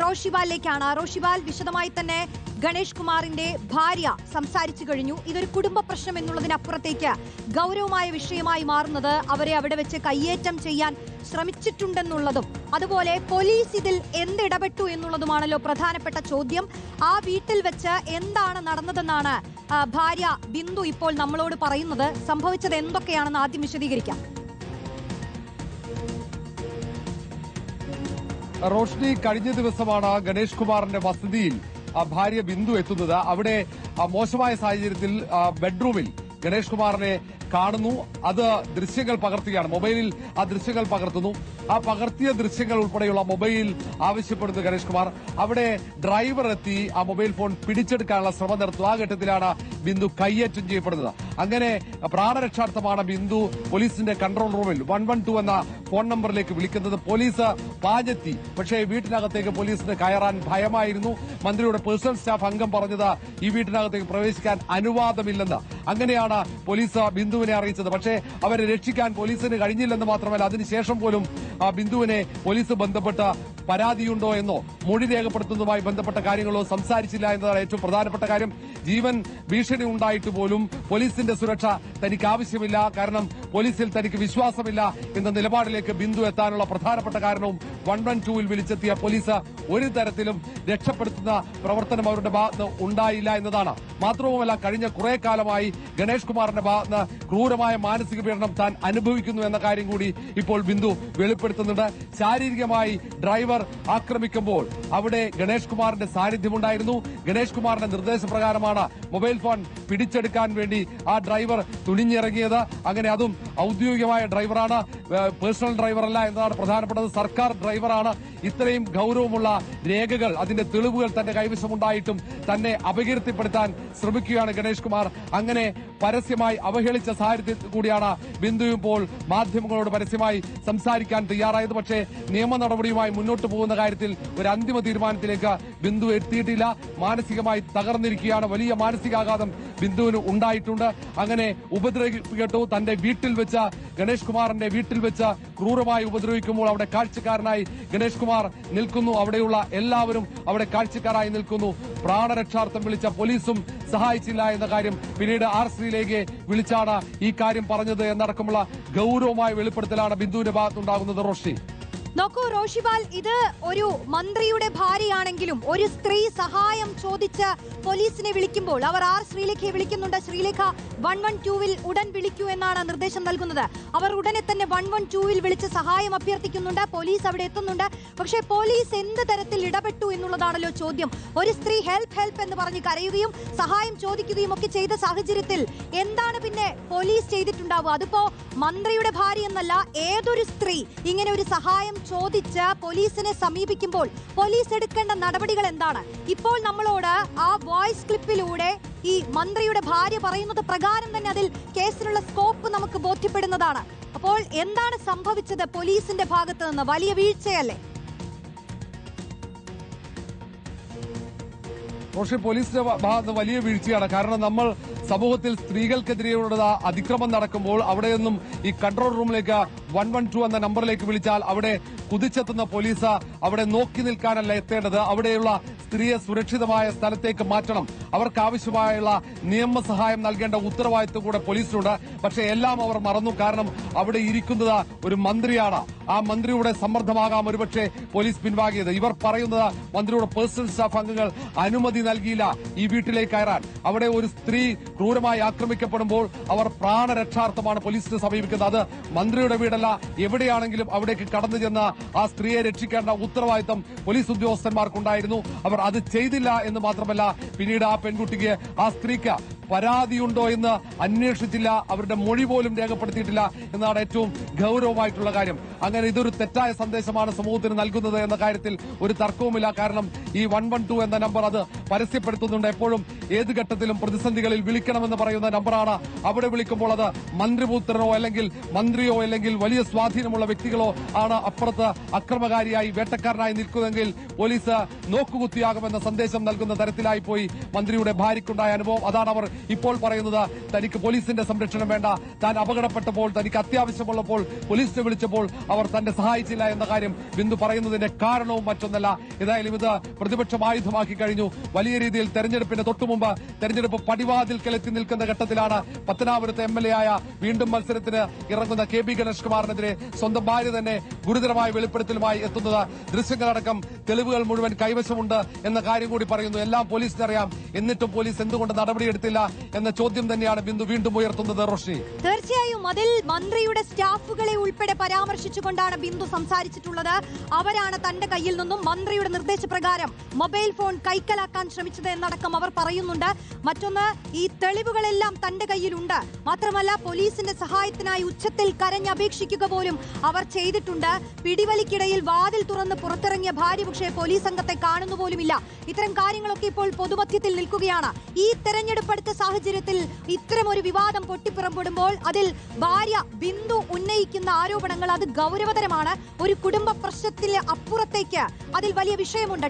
റോഷിബാലിലേക്കാണ്. റോഷിബാൽ, വിശദമായി തന്നെ ഗണേഷ് കുമാറിന്റെ ഭാര്യ സംസാരിച്ചു കഴിഞ്ഞു. ഇതൊരു കുടുംബ പ്രശ്നം എന്നുള്ളതിനപ്പുറത്തേക്ക് ഗൗരവമായ വിഷയമായി മാറുന്നത് അവരെ അവിടെ വെച്ച് കയ്യേറ്റം ചെയ്യാൻ ശ്രമിച്ചിട്ടുണ്ടെന്നുള്ളതും അതുപോലെ പോലീസ് ഇതിൽ എന്തിടപെട്ടു എന്നുള്ളതുമാണല്ലോ പ്രധാനപ്പെട്ട ചോദ്യം. ആ വീട്ടിൽ വെച്ച് എന്താണ് നടന്നതെന്നാണ് ഭാര്യ ബിന്ദു ഇപ്പോൾ നമ്മളോട് പറയുന്നത്. സംഭവിച്ചത് എന്തൊക്കെയാണെന്ന് ആദ്യം വിശദീകരിക്കാം. റോഷ്നി, കഴിഞ്ഞ ദിവസമാണ് ഗണേഷ് കുമാറിന്റെ വസതിയിൽ ഭാര്യ ബിന്ദു എത്തുന്നത്. അവിടെ മോശമായ സാഹചര്യത്തിൽ ബെഡ്റൂമിൽ ഗണേഷ് കുമാറിനെ കാണുന്നു. അത് ദൃശ്യങ്ങൾ പകർത്തുകയാണ്, മൊബൈലിൽ ആ ദൃശ്യങ്ങൾ പകർത്തുന്നു. ആ പകർത്തിയ ദൃശ്യങ്ങൾ ഉൾപ്പെടെയുള്ള മൊബൈൽ ആവശ്യപ്പെടുന്നു ഗണേഷ് കുമാർ. അവിടെ ഡ്രൈവർ എത്തി ആ മൊബൈൽ ഫോൺ പിടിച്ചെടുക്കാനുള്ള ശ്രമം നടത്തുന്നു. ആ ഘട്ടത്തിലാണ് ബിന്ദു കയ്യേറ്റം ചെയ്യപ്പെടുന്നത്. അങ്ങനെ പ്രാണരക്ഷാർത്ഥമാണ് ബിന്ദു പോലീസിന്റെ കൺട്രോൾ റൂമിൽ 112 എന്ന ഫോൺ നമ്പറിലേക്ക് വിളിക്കുന്നത്. പോലീസ് പാഞ്ഞെത്തി, പക്ഷേ വീട്ടിനകത്തേക്ക് പോലീസിന് കയറാൻ ഭയമായിരുന്നു. മന്ത്രിയുടെ പേഴ്സണൽ സ്റ്റാഫ് അംഗം പറഞ്ഞത് ഈ വീട്ടിനകത്തേക്ക് പ്രവേശിക്കാൻ അനുവാദമില്ലെന്ന്. അങ്ങനെയാണ് പോലീസ് ബിന്ദുവിനെ അറിയിച്ചത്. പക്ഷേ അവരെ രക്ഷിക്കാൻ പോലീസിന് കഴിഞ്ഞില്ലെന്ന് മാത്രമല്ല, അതിനുശേഷം പോലും ബിന്ദുവിനെ പോലീസ് ബന്ധപ്പെട്ട് പരാതിയുണ്ടോ എന്നോ മൊഴി രേഖപ്പെടുത്തുന്നതുമായി ബന്ധപ്പെട്ട കാര്യങ്ങളോ സംസാരിച്ചില്ല എന്നതാണ് ഏറ്റവും പ്രധാനപ്പെട്ട കാര്യം. ജീവൻ ഭീഷണി ഉണ്ടായിട്ട് പോലും പോലീസിന്റെ സുരക്ഷ തനിക്ക് ആവശ്യമില്ല, കാരണം പോലീസിൽ തനിക്ക് വിശ്വാസമില്ല എന്ന നിലപാടിലേക്ക് ബിന്ദു എത്താനുള്ള പ്രധാനപ്പെട്ട കാരണവും 112-ൽ വിളിച്ചെത്തിയ പോലീസ് ഒരു തരത്തിലും രക്ഷപ്പെടുത്തുന്ന പ്രവർത്തനം അവരുടെ ഭാഗത്ത് ഉണ്ടായില്ല എന്നതാണ്. മാത്രവുമല്ല, കഴിഞ്ഞ കുറെ കാലമായി ഗണേഷ് കുമാറിന്റെ ഭാഗത്ത് ക്രൂരമായ മാനസിക പീഡനം താൻ അനുഭവിക്കുന്നു എന്ന കാര്യം കൂടി ഇപ്പോൾ ബിന്ദു വെളിപ്പെടുത്തുന്നുണ്ട്. ശാരീരികമായി ഡ്രൈവർ ആക്രമിക്കുമ്പോൾ അവിടെ ഗണേഷ് കുമാറിന്റെ സാന്നിധ്യമുണ്ടായിരുന്നു. ഗണേഷ് കുമാറിന്റെ നിർദ്ദേശപ്രകാരമാണ് മൊബൈൽ ഫോൺ പിടിച്ചെടുക്കാൻ വേണ്ടി ആ ഡ്രൈവർ തുനിഞ്ഞിറങ്ങിയത്. അങ്ങനെ അതും ഔദ്യോഗികമായ ഡ്രൈവറാണ്, പേഴ്സണൽ ഡ്രൈവറല്ല എന്നതാണ് പ്രധാനപ്പെട്ടത്. സർക്കാർ ഡ്രൈവറാണ്. ഇത്രയും ഗൌരവമുള്ള രേഖകൾ, അതിന്റെ തെളിവുകൾ തന്റെ കൈവശമുണ്ടായിട്ടും തന്നെ അപകീർത്തിപ്പെടുത്താൻ ശ്രമിക്കുകയാണ് ഗണേഷ് കുമാർ. അങ്ങനെ പരസ്യമായി അവഹേളിച്ച സാഹചര്യത്തിൽ കൂടിയാണ് ബിന്ദു ഇപ്പോൾ മാധ്യമങ്ങളോട് പരസ്യമായി സംസാരിക്കാൻ തയ്യാറായത്. പക്ഷേ നിയമ നടപടിയുമായി മുന്നോട്ട് പോകുന്ന കാര്യത്തിൽ ഒരു അന്തിമ തീരുമാനത്തിലേക്ക് ബിന്ദു എത്തിയിട്ടില്ല. മാനസികമായി തകർന്നിരിക്കുകയാണ്. വലിയ മാനസികാഘാതം ബിന്ദുവിന് ഉണ്ടായിട്ടുണ്ട്. അങ്ങനെ ഉപദ്രവിക്കപ്പെട്ടു. തന്റെ വീട്ടിൽ വെച്ച്, ഗണേഷ് കുമാറിന്റെ വീട്ടിൽ വെച്ച് ക്രൂരമായി ഉപദ്രവിക്കുമ്പോൾ അവിടെ കാഴ്ചക്കാരനായി ഗണേഷ് കുമാർ നിൽക്കുന്നു. അവിടെയുള്ള എല്ലാവരും അവിടെ കാഴ്ചക്കാരായി നിൽക്കുന്നു. പ്രാണരക്ഷാർത്ഥം വിളിച്ച പോലീസും സഹായിച്ചില്ല എന്ന കാര്യം പിന്നീട് ശ്രീയിലേക്ക് വിളിച്ചാണ് ഈ കാര്യം പറഞ്ഞത് എന്നടക്കമുള്ള ഗൌരവമായ വെളിപ്പെടുത്തലാണ് ബിന്ദുവിന്റെ ഭാഗത്തുണ്ടാകുന്നത്. റോഷി, നോക്കൂ റോഷിബാൽ, ഇത് ഒരു മന്ത്രിയുടെ ഭാര്യയാണെങ്കിലും ഒരു സ്ത്രീ സഹായം ചോദിച്ച് പോലീസിനെ വിളിക്കുമ്പോൾ അവർ ശ്രീലേഖയെ വിളിക്കുന്നുണ്ട്. ശ്രീലേഖ 112-ൽ ഉടൻ വിളിക്കൂ എന്നാണ് നിർദ്ദേശം നൽകുന്നത്. അവർ ഉടനെ തന്നെ 112-ൽ വിളിച്ച് സഹായം അഭ്യർത്ഥിക്കുന്നുണ്ട്. പോലീസ് അവിടെ എത്തുന്നുണ്ട്. പക്ഷേ പോലീസ് എന്ത് തരത്തിൽ ഇടപെട്ടു എന്നുള്ളതാണല്ലോ ചോദ്യം. ഒരു സ്ത്രീ ഹെൽപ്പ് ഹെൽപ്പ് എന്ന് പറഞ്ഞ് കരയുകയും സഹായം ചോദിക്കുകയും ഒക്കെ ചെയ്ത സാഹചര്യത്തിൽ എന്താണ് പിന്നെ പോലീസ് ചെയ്തിട്ടുണ്ടാവുക? അതിപ്പോ മന്ത്രിയുടെ ഭാര്യ എന്നല്ല, ഏതൊരു സ്ത്രീ ഇങ്ങനെ ഒരു സഹായം ചോദിച്ച് പോലീസിനെ സമീപിക്കുമ്പോൾ പോലീസ് എടുക്കേണ്ട നടപടികൾ എന്താണ്? ഇപ്പോൾ നമ്മളോട് ആ വോയിസ് ക്ലിപ്പിലൂടെ ഈ മന്ത്രിയുടെ ഭാര്യ പറയുന്നത് പ്രകാരം തന്നെ അതിൽ കേസിനുള്ള സ്കോപ്പ് നമുക്ക് ബോധ്യപ്പെടുന്നതാണ്. അപ്പോൾ എന്താണ് സംഭവിച്ചത് പോലീസിന്റെ ഭാഗത്ത് നിന്ന്? വലിയ വീഴ്ചയല്ലേ? പക്ഷേ പോലീസിന്റെ ഭാഗത്ത് വലിയ വീഴ്ചയാണ്. കാരണം നമ്മൾ സമൂഹത്തിൽ സ്ത്രീകൾക്കെതിരെയുള്ള അതിക്രമം നടക്കുമ്പോൾ അവിടെയൊന്നും ഈ കൺട്രോൾ റൂമിലേക്ക് 112 എന്ന നമ്പറിലേക്ക് വിളിച്ചാൽ അവിടെ കുതിച്ചെത്തുന്ന പോലീസ് അവിടെ നോക്കി നിൽക്കാനല്ല എത്തേണ്ടത്. അവിടെയുള്ള സ്ത്രീയെ സുരക്ഷിതമായ സ്ഥലത്തേക്ക് മാറ്റണം. അവർക്ക് ആവശ്യമായുള്ള നിയമസഹായം നൽകേണ്ട ഉത്തരവാദിത്വം കൂടെ പോലീസിനുണ്ട്. പക്ഷേ എല്ലാം അവർ മറന്നു. കാരണം അവിടെ ഇരിക്കുന്നത് ഒരു മന്ത്രിയാണ്. ആ മന്ത്രിയുടെ സമ്മർദ്ദമാകാം ഒരുപക്ഷെ പോലീസ് പിൻവാങ്ങിയത്. ഇവർ പറയുന്നത് മന്ത്രിയുടെ പേഴ്സണൽ സ്റ്റാഫ് അംഗങ്ങൾ അനുമതി നൽകിയില്ല ഈ വീട്ടിലേക്ക് കയറാൻ. അവിടെ ഒരു സ്ത്രീ ക്രൂരമായി ആക്രമിക്കപ്പെടുമ്പോൾ അവർ പ്രാണരക്ഷാർത്ഥമാണ് പോലീസിനെ സമീപിക്കുന്നത്. അത് മന്ത്രിയുടെ വീടല്ല, എവിടെയാണെങ്കിലും അവിടേക്ക് കടന്നു ചെന്ന് ആ സ്ത്രീയെ രക്ഷിക്കേണ്ട ഉത്തരവാദിത്തം പോലീസ് ഉദ്യോഗസ്ഥന്മാർക്കുണ്ടായിരുന്നു. അവർ അത് ചെയ്തില്ല എന്ന് മാത്രമല്ല, പിന്നീട് ആ പെൺകുട്ടിക്ക്, ആ സ്ത്രീക്ക് പരാതിയുണ്ടോ എന്ന് അന്വേഷിച്ചില്ല. അവരുടെ മൊഴി പോലും രേഖപ്പെടുത്തിയിട്ടില്ല എന്നതാണ് ഏറ്റവും ഗൌരവമായിട്ടുള്ള കാര്യം. അങ്ങനെ ഇതൊരു തെറ്റായ സന്ദേശമാണ് സമൂഹത്തിന് നൽകുന്നത് എന്ന കാര്യത്തിൽ ഒരു തർക്കവുമില്ല. കാരണം ഈ 112 എന്ന നമ്പർ അത് പരസ്യപ്പെടുത്തുന്നുണ്ട്. എപ്പോഴും ഏത് ഘട്ടത്തിലും പ്രതിസന്ധികളിൽ വിളിക്കണമെന്ന് പറയുന്ന നമ്പറാണ്. അവിടെ വിളിക്കുമ്പോൾ അത് മന്ത്രിപുത്രനോ അല്ലെങ്കിൽ മന്ത്രിയോ അല്ലെങ്കിൽ വലിയ സ്വാധീനമുള്ള വ്യക്തികളോ ആണ് അപ്പുറത്ത് അക്രമകാരിയായി വേട്ടക്കാരനായി നിൽക്കുന്നതെങ്കിൽ പോലീസ് നോക്കുകുത്തിയാകുമെന്ന സന്ദേശം നൽകുന്ന തരത്തിലായി പോയി മന്ത്രിയുടെ ഭാര്യയ്ക്കുണ്ടായ അനുഭവം. അതാണ് അവർ ഇപ്പോൾ പറയുന്നത് തനിക്ക് പോലീസിന്റെ സംരക്ഷണം വേണ്ട, താൻ അപകടപ്പെട്ടപ്പോൾ തനിക്ക് അത്യാവശ്യമുള്ളപ്പോൾ പോലീസിനെ വിളിച്ചപ്പോൾ അവർ തന്നെ സഹായിച്ചില്ല എന്ന കാര്യം ബിന്ദു പറയുന്നതിന്റെ കാരണവും മറ്റൊന്നല്ല. ഏതായാലും ഇത് പ്രതിപക്ഷം ആയുധമാക്കി കഴിഞ്ഞു. വലിയ രീതിയിൽ തെരഞ്ഞെടുപ്പിന് തൊട്ടുമുമ്പ് തെരഞ്ഞെടുപ്പ് പടിവാതിൽക്കൽ എത്തി നിൽക്കുന്ന ഘട്ടത്തിലാണ് പത്തനാപുരത്തെ MLA ആയ വീണ്ടും മത്സരത്തിന് ഇറങ്ങുന്ന KB ഗണേഷ് കുമാറിനെതിരെ സ്വന്തം ഭാര്യ തന്നെ ഗുരുതരമായ വെളിപ്പെടുത്തലുമായി എത്തുന്നത്. ദൃശ്യങ്ങളടക്കം തെളിവുകൾ മുഴുവൻ കൈവശമുണ്ട് എന്ന കാര്യം കൂടി പറയുന്നു. എല്ലാം പോലീസിനറിയാം, എന്നിട്ടും പോലീസ് എന്തുകൊണ്ട് നടപടിയെടുത്തില്ല എന്ന ചോദ്യം തന്നെയാണ് ബിന്ദു വീണ്ടും ഉയർത്തുന്നത്. റോഷ്നി, തീർച്ചയായും അതിൽ മന്ത്രിയുടെ സ്റ്റാഫുകളെ ഉൾപ്പെടെ പരാമർശിച്ചുകൊണ്ടാണ് ബിന്ദു സംസാരിച്ചിട്ടുള്ളത്. അവരാണ് തന്റെ കയ്യിൽ നിന്നും മന്ത്രിയുടെ നിർദ്ദേശപ്രകാരം മൊബൈൽ ഫോൺ കൈക്കലാക്കാൻ ശ്രമിച്ചത് എന്നടക്കം അവർ പറയുന്നുണ്ട്. മറ്റൊന്ന്, ഈ തെളിവുകളെല്ലാം തന്റെ കയ്യിലുണ്ട്. മാത്രമല്ല പോലീസിന്റെ സഹായത്തിനായി ഉച്ചത്തിൽ കരഞ്ഞപേക്ഷിക്കുക പോലും അവർ ചെയ്തിട്ടുണ്ട്. പിടിവലിക്കിടയിൽ വാതിൽ തുറന്ന് പുറത്തിറങ്ങിയ ഭാര്യ പക്ഷേ പോലീസ് സംഘത്തെ കാണുന്നു പോലുമില്ല. ഇത്തരം കാര്യങ്ങളൊക്കെ ഇപ്പോൾ പൊതുമധ്യത്തിൽ നിൽക്കുകയാണ്. ഈ തെരഞ്ഞെടുപ്പ് അടുത്ത സാഹചര്യത്തിൽ ഇത്തരമൊരു വിവാദം പൊട്ടിപ്പുറപ്പെടുമ്പോൾ അതിൽ ഭാര്യ ബിന്ദു ഉന്നയിക്കുന്ന ആരോപണങ്ങൾ അത് ഗൗരവതരമാണ്. ഒരു കുടുംബ പ്രശ്നത്തിന് അപ്പുറത്തേക്ക് അതിൽ വലിയ വിഷയമുണ്ട്.